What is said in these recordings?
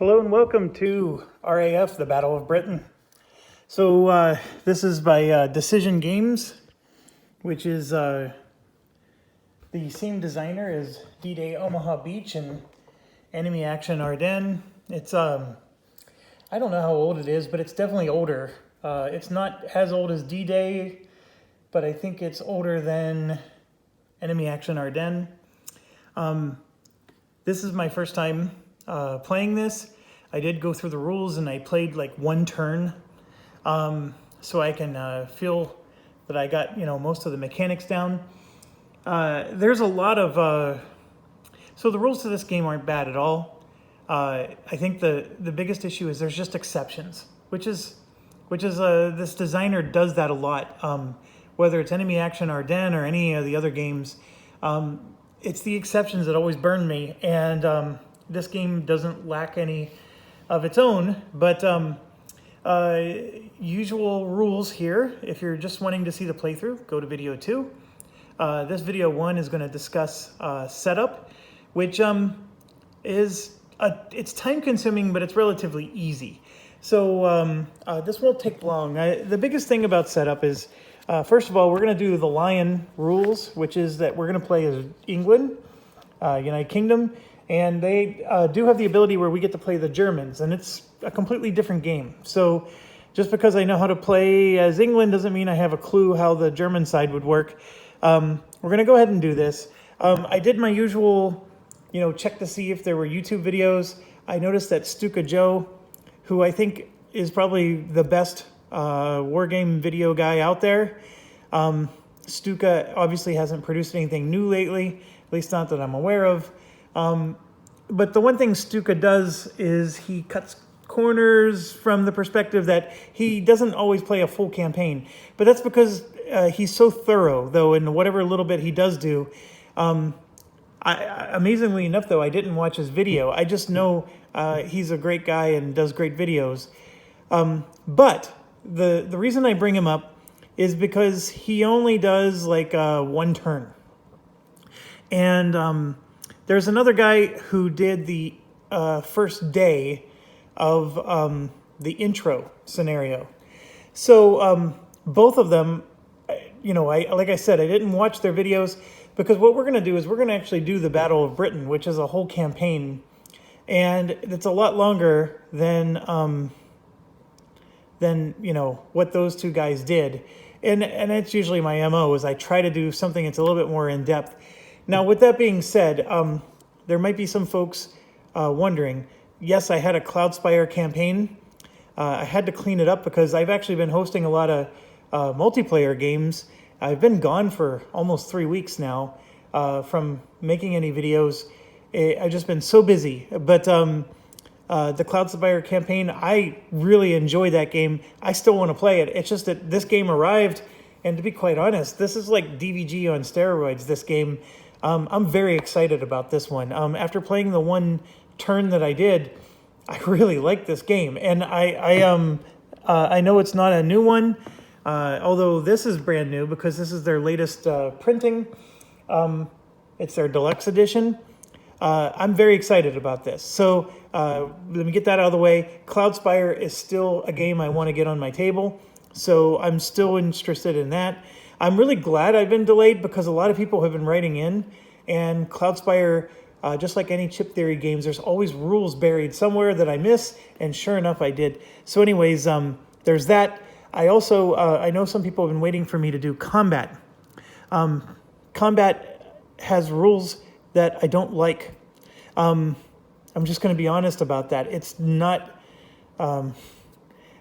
Hello and welcome to RAF, the Battle of Britain. So this is by Decision Games, which is the same designer as D-Day Omaha Beach and Enemy Action Ardennes. It's I don't know how old it is, but it's definitely older. It's not as old as D-Day, but I think it's older than Enemy Action Ardennes. This is my first time playing this. I did go through the rules and I played like one turn, so I can feel that I got most of the mechanics down. There's a lot of so the rules to this game aren't bad at all. I think the biggest issue is there's just exceptions, which is this designer does that a lot. Whether it's Enemy Action Ardennes or any of the other games, it's the exceptions that always burn me, and this game doesn't lack any of its own, but usual rules here. If you're just wanting to see the playthrough, go to video 2. This video 1 is going to discuss setup, which it's time consuming, but it's relatively easy. So this won't take long. The biggest thing about setup is, first of all, we're going to do the Lion rules, which is that we're going to play as England, United Kingdom, and they do have the ability where we get to play the Germans, and it's a completely different game. So just because I know how to play as England doesn't mean I have a clue how the German side would work. We're going to go ahead and do this. I did my usual, check to see if there were YouTube videos. I noticed that Stuka Joe, who I think is probably the best wargame video guy out there. Stuka obviously hasn't produced anything new lately, at least not that I'm aware of. But the one thing Stuka does is he cuts corners from the perspective that he doesn't always play a full campaign. But that's because he's so thorough, though, in whatever little bit he does do. Amazingly enough, though, I didn't watch his video. I just know he's a great guy and does great videos. But the reason I bring him up is because he only does like one turn. And there's another guy who did the first day of the intro scenario. So both of them, like I said, I didn't watch their videos because what we're going to do is we're going to actually do the Battle of Britain, which is a whole campaign. And it's a lot longer than what those two guys did. And that's usually my MO, is I try to do something that's a little bit more in-depth. Now, with that being said, there might be some folks wondering, yes, I had a Cloudspire campaign. I had to clean it up because I've actually been hosting a lot of multiplayer games. I've been gone for almost 3 weeks now from making any videos. I've just been so busy. But the Cloudspire campaign, I really enjoy that game. I still want to play it. It's just that this game arrived, and to be quite honest, this is like DVG on steroids, this game. I'm very excited about this one. After playing the one turn that I did, I really like this game. And I know it's not a new one, although this is brand new because this is their latest printing. It's their deluxe edition. I'm very excited about this. So let me get that out of the way. Cloudspire is still a game I want to get on my table, so I'm still interested in that. I'm really glad I've been delayed because a lot of people have been writing in, and Cloudspire, just like any chip theory games, there's always rules buried somewhere that I miss, and sure enough, I did. So anyways, there's that. I also, I know some people have been waiting for me to do combat. Combat has rules that I don't like. I'm just going to be honest about that. It's not...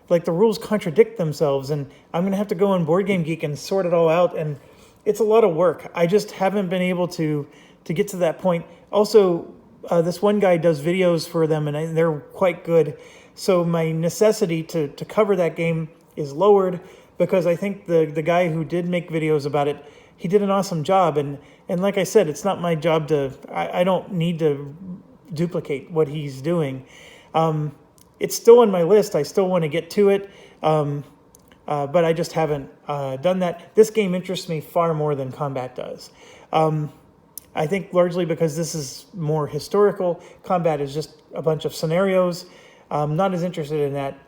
like the rules contradict themselves, and I'm going to have to go on Board Game Geek and sort it all out, and it's a lot of work. I just haven't been able to get to that point. Also, this one guy does videos for them, and they're quite good. So my necessity to cover that game is lowered because I think the guy who did make videos about it, he did an awesome job. And like I said, it's not my job to... I don't need to duplicate what he's doing. It's still on my list. I still want to get to it, but I just haven't done that. This game interests me far more than combat does. I think largely because this is more historical. Combat is just a bunch of scenarios. I'm not as interested in that.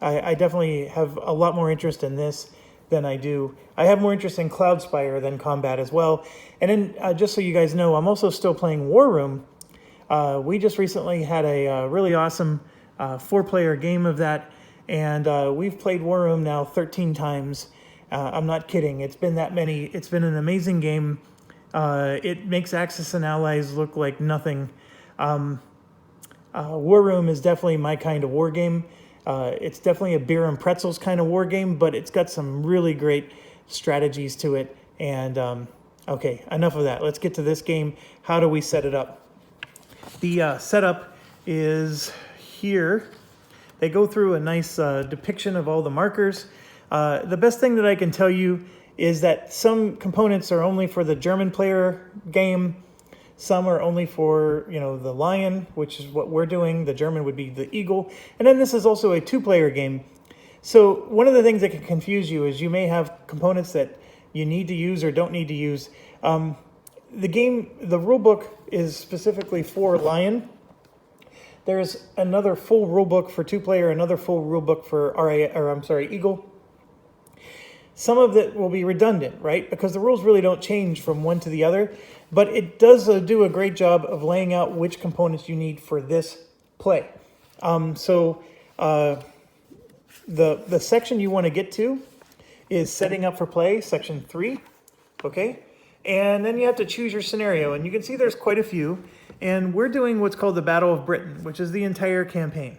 I definitely have a lot more interest in this than I do. I have more interest in Cloudspire than combat as well. And then, just so you guys know, I'm also still playing War Room. We just recently had a really awesome 4-player game of that, and we've played War Room now 13 times. I'm not kidding. It's been that many. It's been an amazing game. It makes Axis and Allies look like nothing. War Room is definitely my kind of war game. It's definitely a beer and pretzels kind of war game, but it's got some really great strategies to it. And okay, enough of that. Let's get to this game. How do we set it up? The setup is here. They go through a nice depiction of all the markers. The best thing that I can tell you is that some components are only for the German player game. Some are only for, the Lion, which is what we're doing. The German would be the Eagle. And then this is also a 2-player game. So one of the things that can confuse you is you may have components that you need to use or don't need to use. The rule book is specifically for Lion. There's another full rule book for 2-player, another full rule book for Eagle. Some of it will be redundant, right? Because the rules really don't change from one to the other, but it does do a great job of laying out which components you need for this play. The section you want to get to is setting up for play, section 3, okay? And then you have to choose your scenario, and you can see there's quite a few, and we're doing what's called the Battle of Britain, which is the entire campaign.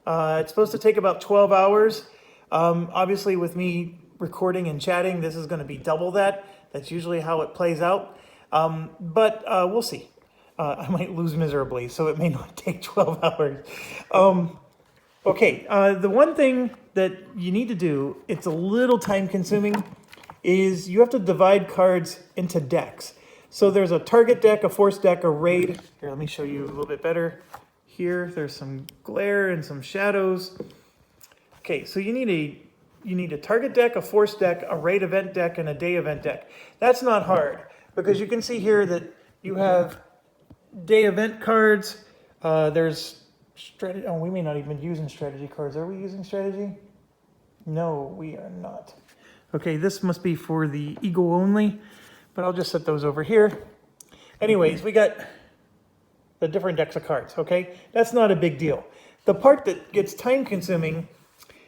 It's supposed to take about 12 hours. Obviously, with me recording and chatting, this is going to be double that. That's usually how it plays out. But we'll see. I might lose miserably, so it may not take 12 hours. Okay, the one thing that you need to do, it's a little time consuming, is you have to divide cards into decks. So there's a target deck, a force deck, a raid. Here, let me show you a little bit better. Here, there's some glare and some shadows. Okay, so you need a target deck, a force deck, a raid event deck, and a day event deck. That's not hard, because you can see here that you have day event cards. There's strategy. Oh, we may not even be using strategy cards. Are we using strategy? No, we are not. Okay, this must be for the Eagle only, but I'll just set those over here. Anyways, we got the different decks of cards, okay? That's not a big deal. The part that gets time consuming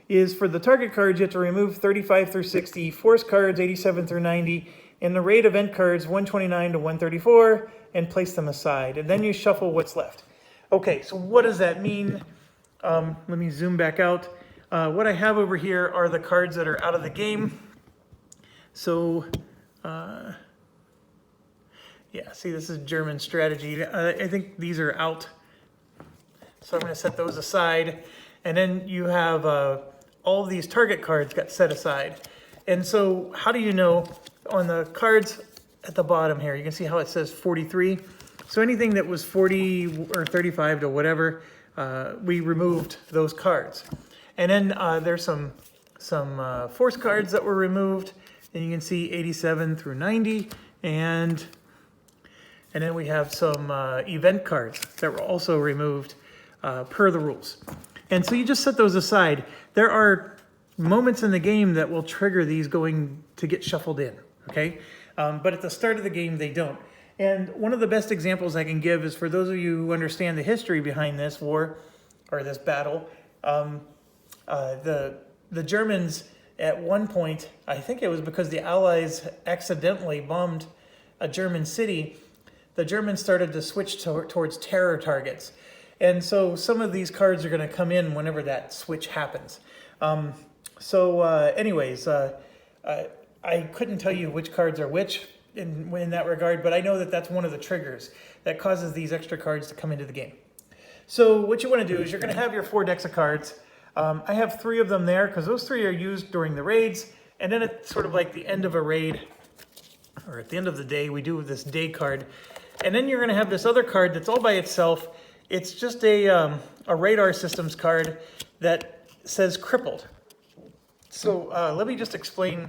is for the target cards, you have to remove 35 through 60, force cards 87 through 90, and the raid event cards 129 to 134, and place them aside. And then you shuffle what's left. Okay, so what does that mean? Let me zoom back out. What I have over here are the cards that are out of the game. So, yeah, see, this is German strategy. I think these are out. So I'm going to set those aside. And then you have all of these target cards got set aside. And so how do you know? On the cards at the bottom here, you can see how it says 43. So anything that was 40 or 35 to whatever, we removed those cards. And then there's some force cards that were removed. And you can see 87 through 90. And then we have some event cards that were also removed per the rules. And so you just set those aside. There are moments in the game that will trigger these going to get shuffled in, okay? But at the start of the game, they don't. And one of the best examples I can give is for those of you who understand the history behind this war, or this battle, the Germans at one point, I think it was because the Allies accidentally bombed a German city, the Germans started to switch towards terror targets. And so some of these cards are going to come in whenever that switch happens. Anyways, I couldn't tell you which cards are which in that regard, but I know that that's one of the triggers that causes these extra cards to come into the game. So what you want to do is you're going to have your 4 decks of cards. I have 3 of them there because those 3 are used during the raids. And then at sort of like the end of a raid, or at the end of the day, we do this day card. And then you're going to have this other card that's all by itself. It's just a radar systems card that says crippled. So let me just explain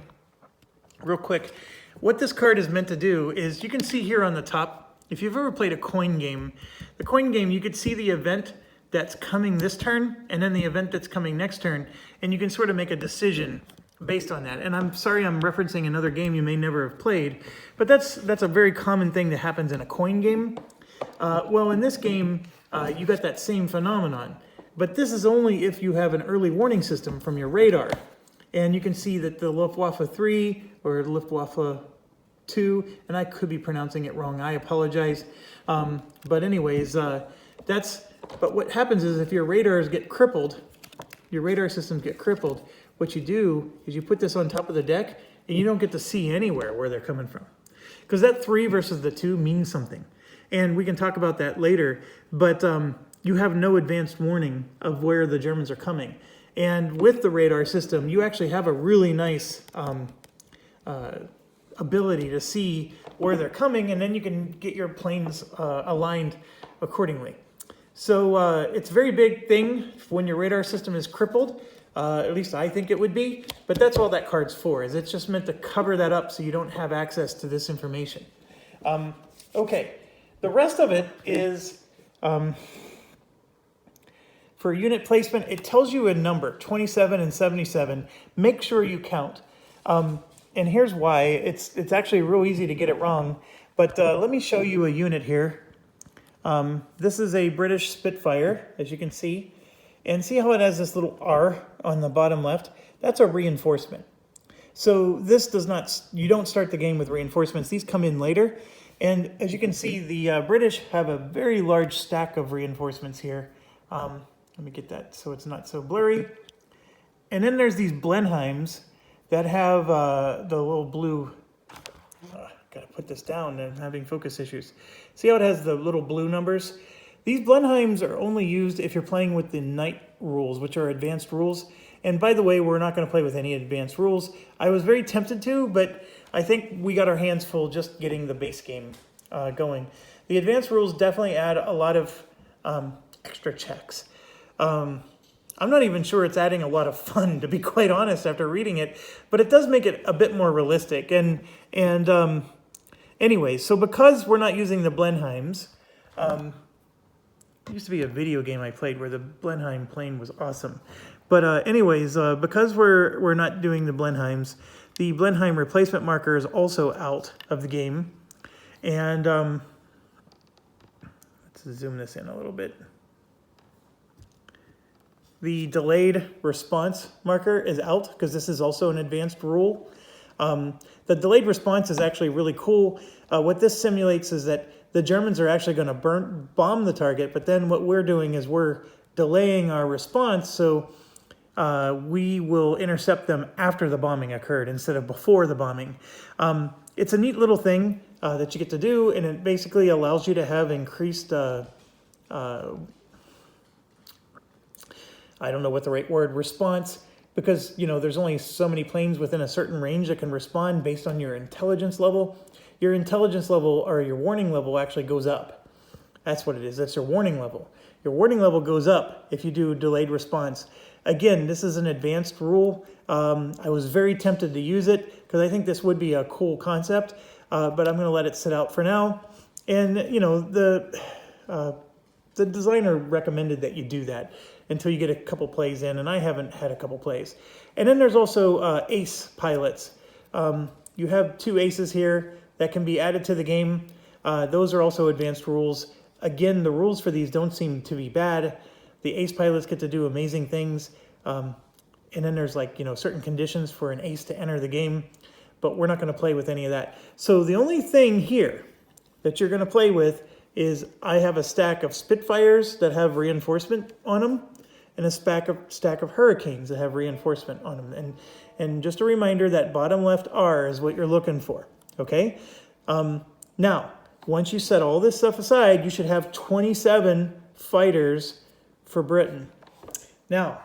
real quick. what this card is meant to do is, you can see here on the top, if you've ever played a coin game, the coin game, you could see the event that's coming this turn and then the event that's coming next turn, and you can sort of make a decision based on that. And I'm sorry I'm referencing another game you may never have played, but that's a very common thing that happens in a coin game. Well, in this game, you got that same phenomenon, but this is only if you have an early warning system from your radar. And you can see that the Luftwaffe 3 or Luftwaffe 2, and I could be pronouncing it wrong, I apologize. But anyways, but what happens is if your radars get crippled, your radar systems get crippled, what you do is you put this on top of the deck and you don't get to see anywhere where they're coming from. Because that 3 versus the 2 means something. And we can talk about that later, but you have no advanced warning of where the Germans are coming. And with the radar system, you actually have a really nice ability to see where they're coming, and then you can get your planes aligned accordingly. So it's a very big thing when your radar system is crippled. At least I think it would be, but that's all that card's for, is it's just meant to cover that up so you don't have access to this information. Okay, the rest of it is, for unit placement, it tells you a number, 27 and 77. Make sure you count. And here's why. It's actually real easy to get it wrong, but let me show you a unit here. This is a British Spitfire, as you can see. And see how it has this little R on the bottom left? That's a reinforcement. So this does not, you don't start the game with reinforcements. These come in later. And as you can see, the British have a very large stack of reinforcements here. Let me get that so it's not so blurry. And then there's these Blenheims that have the little blue, gotta put this down, I'm having focus issues. See how it has the little blue numbers? These Blenheims are only used if you're playing with the night rules, which are advanced rules. And by the way, we're not going to play with any advanced rules. I was very tempted to, but I think we got our hands full just getting the base game going. The advanced rules definitely add a lot of extra checks. I'm not even sure it's adding a lot of fun, to be quite honest, after reading it, but it does make it a bit more realistic. And anyway, so because we're not using the Blenheims, it used to be a video game I played where the Blenheim plane was awesome. But anyways, because we're not doing the Blenheims, the Blenheim replacement marker is also out of the game. And let's zoom this in a little bit. The delayed response marker is out because this is also an advanced rule. The delayed response is actually really cool. What this simulates is that the Germans are actually going to bomb the target, but then what we're doing is we're delaying our response, so we will intercept them after the bombing occurred instead of before the bombing. It's a neat little thing that you get to do, and it basically allows you to have increased, I don't know what the right word, response, because there's only so many planes within a certain range that can respond based on your intelligence level. Your intelligence level, or your warning level, actually goes up. That's what it is. That's your warning level. Your warning level goes up if you do delayed response. Again, this is an advanced rule. I was very tempted to use it because I think this would be a cool concept, but I'm going to let it sit out for now. And, the designer recommended that you do that until you get a couple plays in, and I haven't had a couple plays. And then there's also ace pilots. You have 2 aces here that can be added to the game. Those are also advanced rules. Again, the rules for these don't seem to be bad. The ace pilots get to do amazing things. And then there's certain conditions for an ace to enter the game, but we're not going to play with any of that. So the only thing here that you're going to play with is I have a stack of Spitfires that have reinforcement on them and a stack of Hurricanes that have reinforcement on them. And just a reminder that bottom left R is what you're looking for. Okay, now, once you set all this stuff aside, you should have 27 fighters for Britain. Now,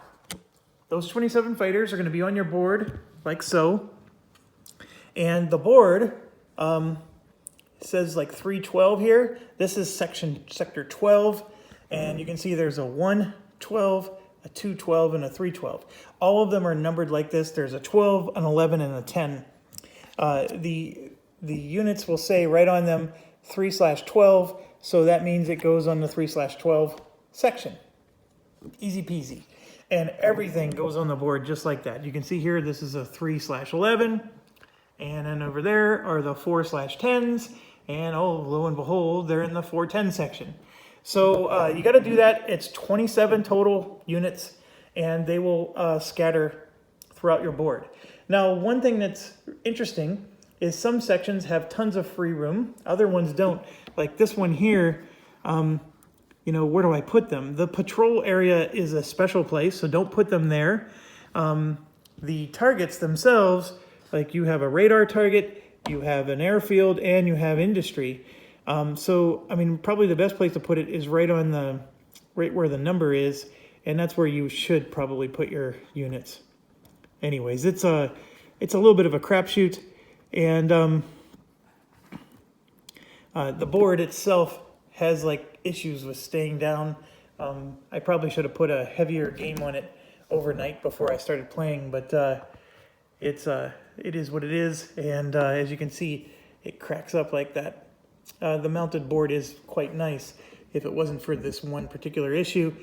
those 27 fighters are going to be on your board, like so. And the board says 312 here. This is sector 12. And you can see there's a 112, a 212, and a 312. All of them are numbered like this. There's a 12, an 11, and a 10. the units will say right on them 3/12, so that means it goes on the 3/12 section. Easy peasy. And everything goes on the board just like that. You can see here, this is a 3/11, and then over there are the 4/10s, and oh, lo and behold, they're in the 410 section. So you got to do that. It's 27 total units, and they will scatter throughout your board. Now, one thing that's interesting is some sections have tons of free room, other ones don't. Like this one here, you know, where do I put them? The patrol area is a special place, so don't put them there. The targets themselves, like you have a radar target, you have an airfield, and you have industry. So, I mean, probably the best place to put it is right where the number is, and that's where you should probably put your units. Anyways, it's a little bit of a crapshoot, and the board itself has like issues with staying down. I probably should have put a heavier game on it overnight before I started playing, but it is what it is, and as you can see, it cracks up like that. The mounted board is quite nice if it wasn't for this one particular issue,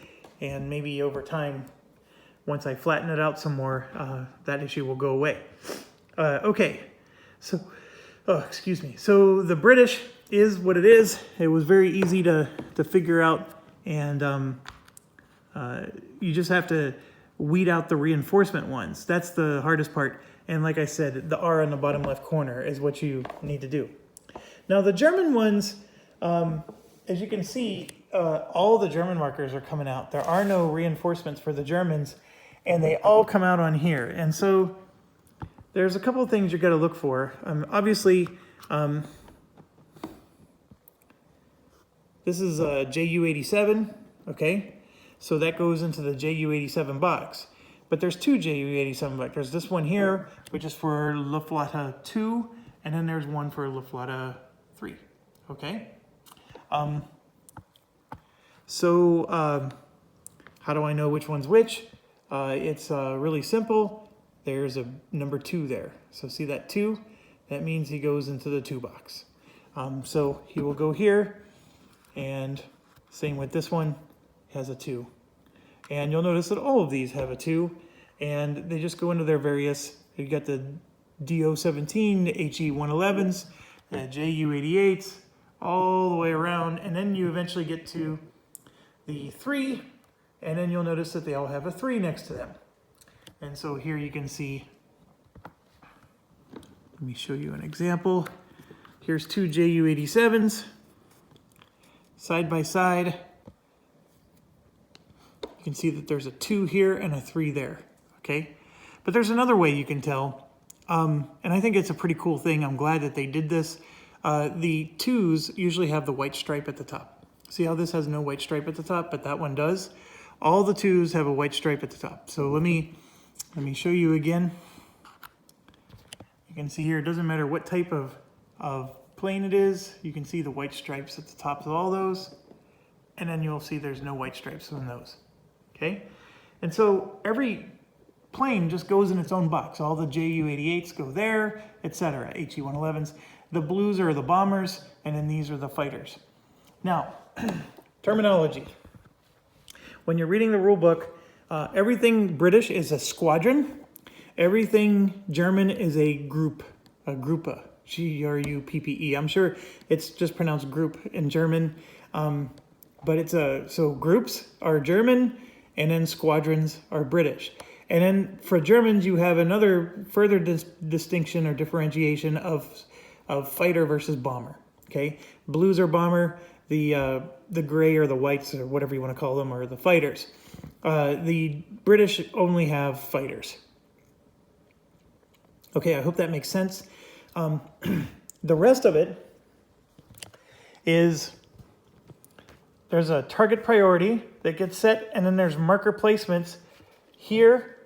and maybe over time, once I flatten it out some more, that issue will go away. Okay, so, excuse me. So the British is what it is. It was very easy to figure out, and you just have to weed out the reinforcement ones. That's the hardest part. And like I said, the R on the bottom left corner is what you need to do. Now the German ones, as you can see, all the German markers are coming out. There are no reinforcements for the Germans, and they all come out on here. And so there's a couple of things you've got to look for. Obviously, this is a JU-87, okay? So that goes into the JU-87 box. But there's two JU-87 boxes. There's this one here, which is for Luftwaffe 2, and then there's one for Luftwaffe 3, okay? How do I know which one's which? It's really simple. There's a number 2 there. So see that 2? That means he goes into the 2 box. So he will go here, and same with this one, has a 2. And you'll notice that all of these have a 2, and they just go into their various, you got the DO-17, the HE-111s, the JU-88s, all the way around, and then you eventually get to the 3, and then you'll notice that they all have a 3 next to them. And so here you can see, let me show you an example. Here's 2 JU-87s, side by side. You can see that there's a 2 here and a 3 there, okay? But there's another way you can tell, and I think it's a pretty cool thing. I'm glad that they did this. The 2s usually have the white stripe at the top. See how this has no white stripe at the top, but that one does? All the 2s have a white stripe at the top. So let me show you again. You can see here, it doesn't matter what type of plane it is. You can see the white stripes at the top of all those, and then you'll see there's no white stripes on those. Okay, and so every plane just goes in its own box. All the JU-88s go there, etc. HE-111s. The blues are the bombers, and then these are the fighters. Now, terminology. When you're reading the rule book, everything British is a squadron. Everything German is a group, a Gruppe, G-R-U-P-P-E. I'm sure it's just pronounced group in German, but it's so groups are German, and then squadrons are British. And then for Germans, you have another further distinction or differentiation of fighter versus bomber. Okay, blues are bomber, the gray or the whites or whatever you want to call them are the fighters. The British only have fighters. Okay, I hope that makes sense. The rest of it is there's a target priority that gets set, and then there's marker placements here,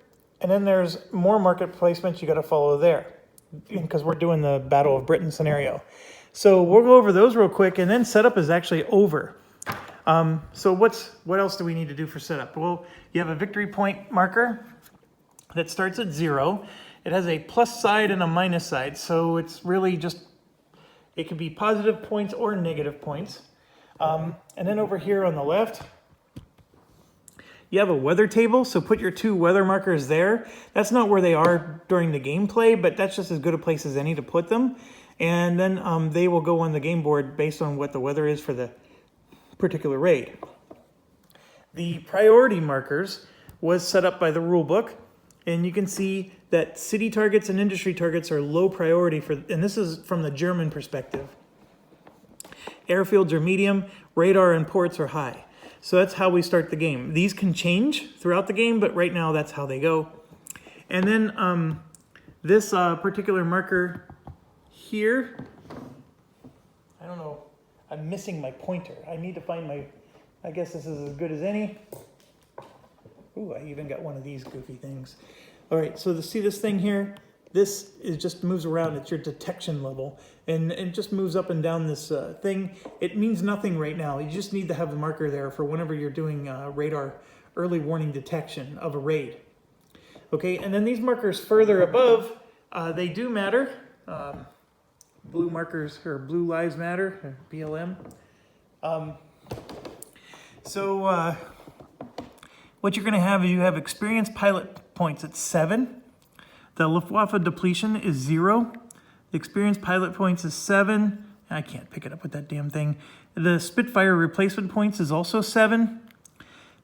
and then there's more marker placements you got to follow there, because we're doing the Battle of Britain scenario. So we'll go over those real quick, and then setup is actually over. So what else do we need to do for setup? Well, you have a victory point marker that starts at 0. It has a plus side and a minus side, so it's really just It could be positive points or negative points. And then over here on the left, you have a weather table, so put your 2 weather markers there. That's not where they are during the gameplay, but that's just as good a place as any to put them. And then they will go on the game board based on what the weather is for the particular raid. The priority markers was set up by the rule book, and you can see that city targets and industry targets are low priority for, and this is from the German perspective. Airfields are medium, radar and ports are high. So that's how we start the game. These can change throughout the game, but right now that's how they go. And then this particular marker here, I don't know, I'm missing my pointer. I need to find my, I guess this is as good as any. Ooh, I even got one of these goofy things. All right, so to see this thing here, this is just moves around. It's your detection level, and it just moves up and down this thing. It means nothing right now. You just need to have the marker there for whenever you're doing radar early warning detection of a raid. Okay, and then these markers further above, they do matter. Blue markers, or Blue Lives Matter, or BLM. What you're going to have is you have experienced pilot points at 7. The Luftwaffe depletion is 0. The experienced pilot points is 7. I can't pick it up with that damn thing. The Spitfire replacement points is also 7.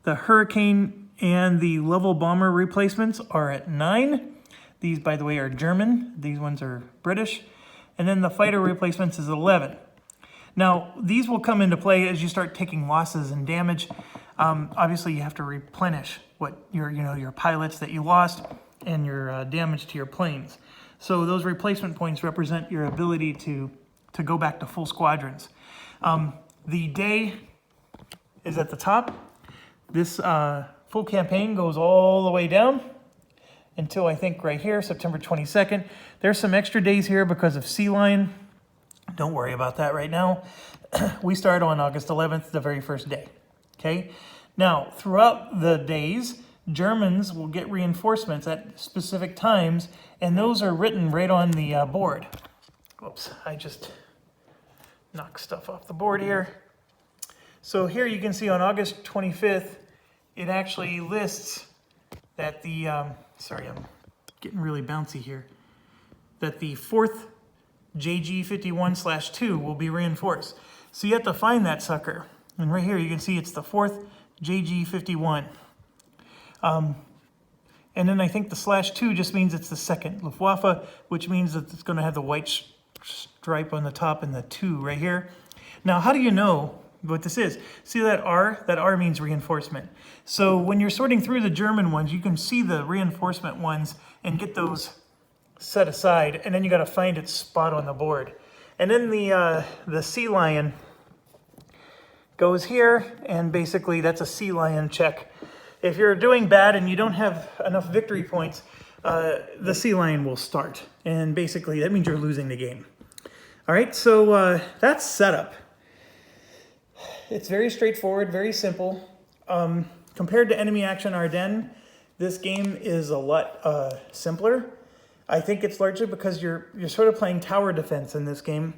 The Hurricane and the level bomber replacements are at 9. These, by the way, are German. These ones are British. And then the fighter replacements is 11. Now, these will come into play as you start taking losses and damage. Obviously, you have to replenish what your pilots that you lost and your damage to your planes. So those replacement points represent your ability to go back to full squadrons. The day is at the top. This full campaign goes all the way down until I think right here, September 22nd. There's some extra days here because of Sea Lion. Don't worry about that right now. We start on August 11th, the very first day. Okay. Now, throughout the days, Germans will get reinforcements at specific times, and those are written right on the board. Whoops, I just knocked stuff off the board here. So here you can see on August 25th, it actually lists that the, sorry, I'm getting really bouncy here, that the 4th JG51/2 will be reinforced. So you have to find that sucker. And right here you can see it's the 4th JG51. And then I think the /2 just means it's the 2nd Luftwaffe, which means that it's going to have the white stripe on the top and the 2 right here. Now, how do you know what this is? See that R? That R means reinforcement. So when you're sorting through the German ones, you can see the reinforcement ones and get those set aside, and then you got to find its spot on the board. And then the Sea Lion goes here, and basically that's a Sea Lion check. If you're doing bad and you don't have enough victory points, the Sea Lion will start, and basically that means you're losing the game. All right, so that's setup. It's very straightforward, very simple. Compared to Enemy Action Ardennes, this game is a lot simpler. I think it's largely because you're sort of playing tower defense in this game.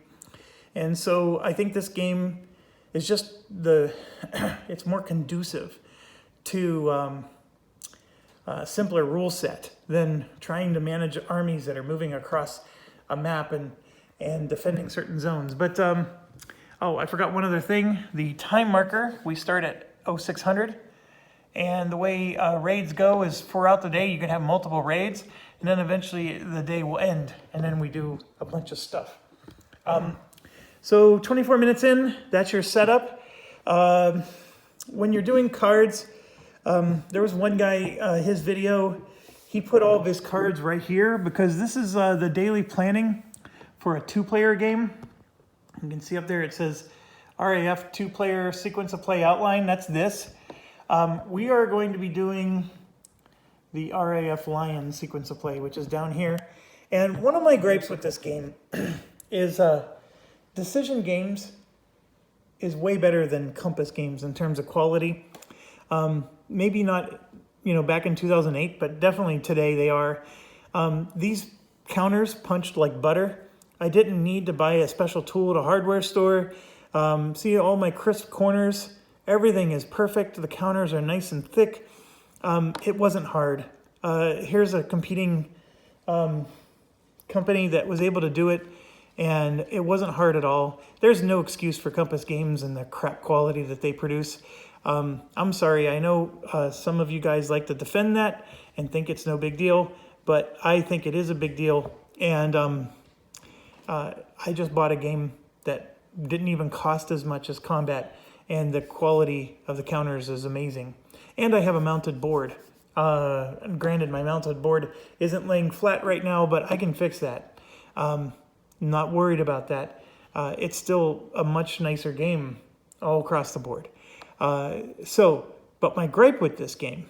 And so I think this game is just it's more conducive to a simpler rule set than trying to manage armies that are moving across a map and defending certain zones. But, oh, I forgot one other thing. The time marker, we start at 0600. And the way raids go is throughout the day, you can have multiple raids. And then eventually the day will end, and then we do a bunch of stuff. So 24 minutes in, that's your setup. When you're doing cards, there was one guy, his video, he put all of his cards right here because this is the daily planning for a 2-player game. You can see up there it says RAF 2-player sequence of play outline. That's this. We are going to be doing the RAF Lion sequence of play, which is down here. And one of my gripes with this game is Decision Games is way better than Compass Games in terms of quality. Maybe not, back in 2008, but definitely today they are. These counters punched like butter. I didn't need to buy a special tool at a hardware store. See all my crisp corners. Everything is perfect. The counters are nice and thick. It wasn't hard. Here's a competing company that was able to do it, and it wasn't hard at all. There's no excuse for Compass Games and the crap quality that they produce. I'm sorry, I know some of you guys like to defend that and think it's no big deal, but I think it is a big deal. And I just bought a game that didn't even cost as much as Combat, and the quality of the counters is amazing. And I have a mounted board. Granted, my mounted board isn't laying flat right now, but I can fix that. Not worried about that. It's still a much nicer game all across the board. But my gripe with this game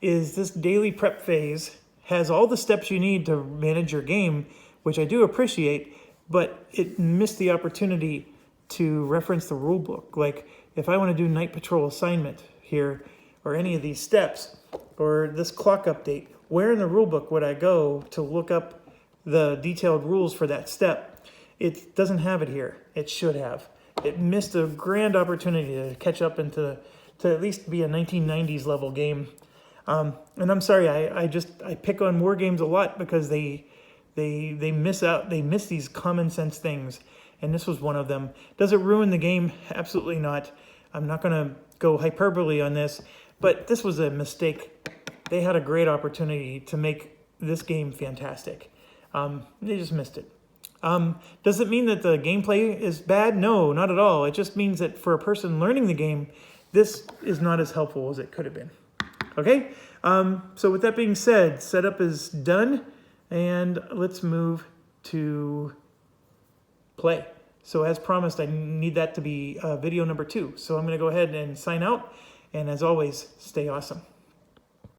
is this daily prep phase has all the steps you need to manage your game, which I do appreciate, but it missed the opportunity to reference the rule book. Like if I want to do night patrol assignment here, or any of these steps, or this clock update, where in the rule book would I go to look up the detailed rules for that step? It doesn't have it here. It should have. It missed a grand opportunity to catch up into, to at least be a 1990s level game. And I'm sorry, I pick on war games a lot because they miss these common sense things, and this was one of them. Does it ruin the game? Absolutely not. I'm not going to go hyperbole on this, but this was a mistake. They had a great opportunity to make this game fantastic. They just missed it. Does it mean that the gameplay is bad? No, not at all. It just means that for a person learning the game, this is not as helpful as it could have been. Okay, so with that being said, setup is done, and let's move to play. So as promised, I need that to be video number 2. So I'm going to go ahead and sign out, and as always, stay awesome.